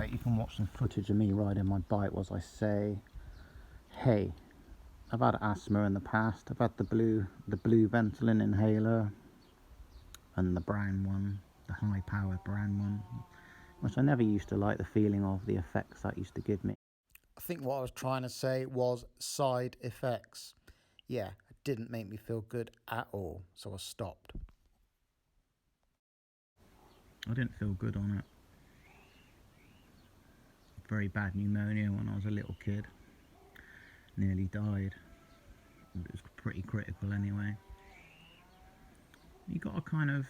Right, you can watch some footage of me riding my bike whilst I say, hey, I've had asthma in the past. I've had the blue Ventolin inhaler and the brown one, the high-powered brown one, which I never used to like the feeling of, the effects that used to give me. I think what I was trying to say was side effects. Yeah, it didn't make me feel good at all, so I stopped. I didn't feel good on it. Very bad pneumonia when I was a little kid. Nearly died. It was pretty critical anyway. You gotta kind of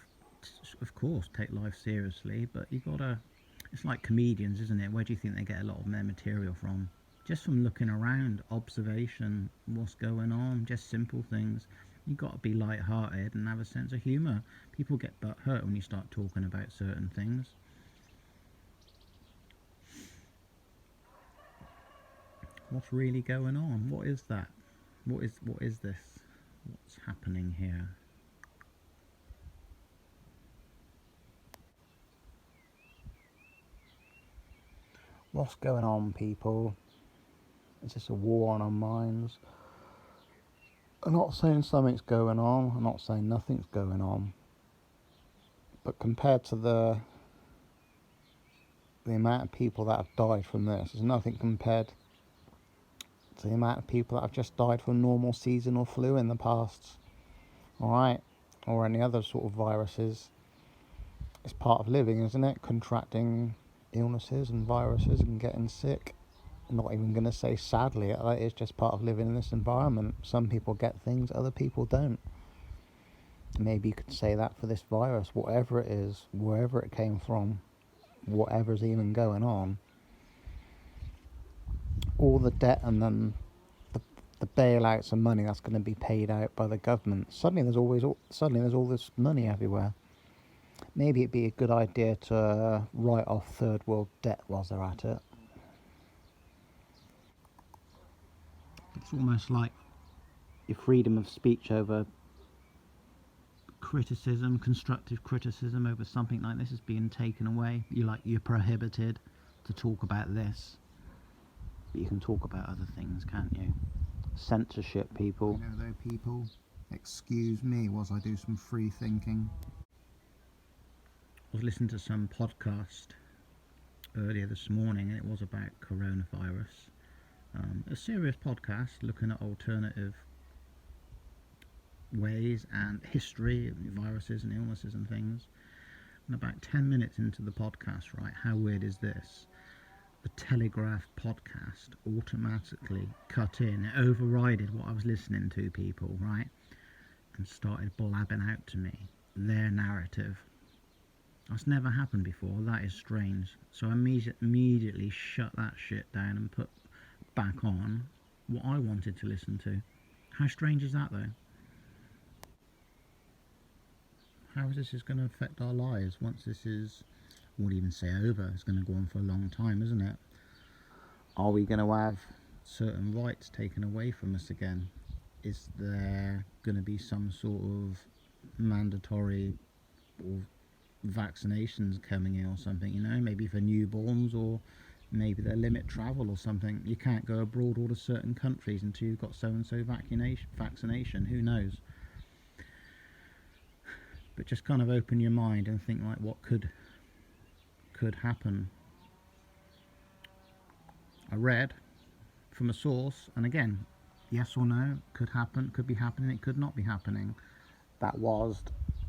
course, take life seriously, but you gotta. It's like comedians, isn't it? Where do you think they get a lot of their material from? Just from looking around, observation, what's going on, just simple things. You gotta be light-hearted and have a sense of humour. People get hurt when you start talking about certain things. What's really going on? What is that? What is this? What's happening here? What's going on, people? Is this a war on our minds? I'm not saying something's going on. I'm not saying nothing's going on. But compared to the amount of people that have died from this, there's nothing compared to the amount of people that have just died from normal seasonal flu in the past. Alright? Or any other sort of viruses. It's part of living, isn't it? Contracting illnesses and viruses and getting sick. I'm not even going to say sadly, it's just part of living in this environment. Some people get things, other people don't. Maybe you could say that for this virus, whatever it is, wherever it came from, whatever's even going on, all the debt and then the bailouts and money that's going to be paid out by the government. Suddenly there's all this money everywhere. Maybe it'd be a good idea to write off third world debt whilst they're at it. It's almost like your freedom of speech over criticism, constructive criticism over something like this is being taken away. You're prohibited to talk about this, but you can talk about other things, can't you? Censorship, people. You know, though, people, excuse me whilst I do some free thinking. I was listening to some podcast earlier this morning, and it was about coronavirus. A serious podcast looking at alternative ways and history of viruses and illnesses and things. And about 10 minutes into the podcast, right, how weird is this? The Telegraph podcast automatically cut in, it overrided what I was listening to, people, right, and started blabbing out to me their narrative. That's never happened before. That is strange. So I immediately shut that shit down and put back on what I wanted to listen to. How strange is that, though? How is this going to affect our lives once this is, I won't even say over, it's going to go on for a long time, isn't it? Are we going to have certain rights taken away from us again? Is there going to be some sort of mandatory or vaccinations coming in or something, you know, maybe for newborns, or maybe they limit travel or something? You can't go abroad or to certain countries until you've got so-and-so vaccination, who knows? But just kind of open your mind and think like what could happen. I read from a source, and again, yes or no, could happen, could be happening, it could not be happening, that was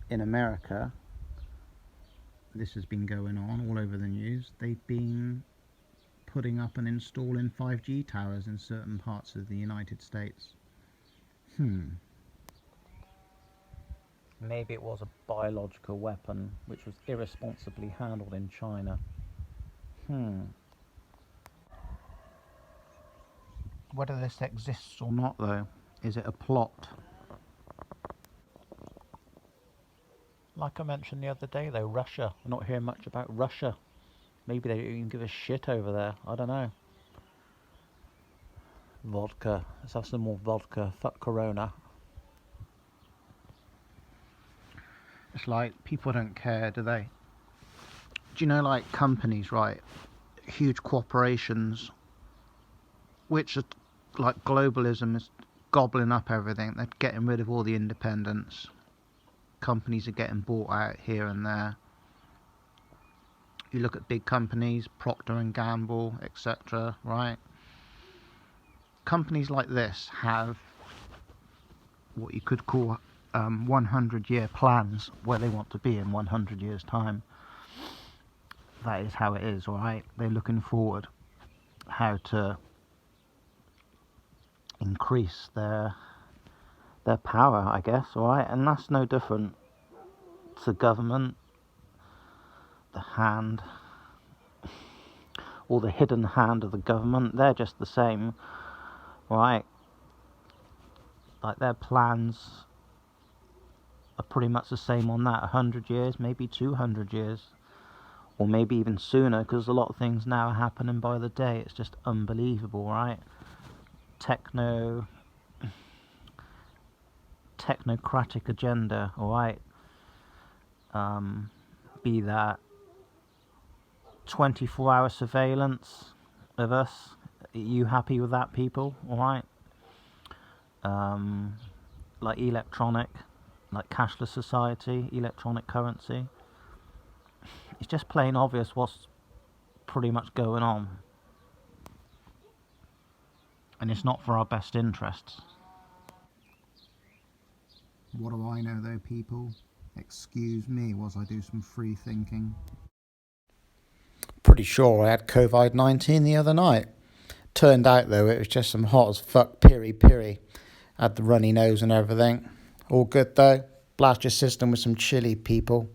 in America. This has been going on all over the news. They've been putting up and installing 5G towers in certain parts of the United States. Maybe it was a biological weapon which was irresponsibly handled in China. Whether this exists or not, though, is it a plot? Like I mentioned the other day, though, Russia. I'm not hearing much about Russia. Maybe they don't even give a shit over there. I don't know. Vodka. Let's have some more vodka. Fuck Corona. It's like people don't care, do they? Do you know, like companies, right? huge corporations, which are like globalism is gobbling up everything. They're getting rid of all the independents. Companies are getting bought out here and there. You look at big companies, Procter and Gamble, etc., right? Companies like this have what you could call 100-year plans where they want to be in 100 years' time. That is how it is, right? They're looking forward how to increase their power, I guess, right? And that's no different to government, the hand, or the hidden hand of the government. They're just the same, right? Like their plans are pretty much the same on that. 100 years, maybe 200 years, or maybe even sooner, because a lot of things now are happening by the day. It's just unbelievable, right? Technocratic agenda, alright? Be that 24-hour surveillance of us. Are you happy with that, people? Alright? Like electronic, like cashless society, electronic currency. It's just plain obvious what's pretty much going on. And it's not for our best interests. What do I know though, people? Excuse me whilst I do some free thinking. Pretty sure I had COVID-19 the other night. Turned out though it was just some hot as fuck piri. Had the runny nose and everything. All good though. Blast your system with some chili, people.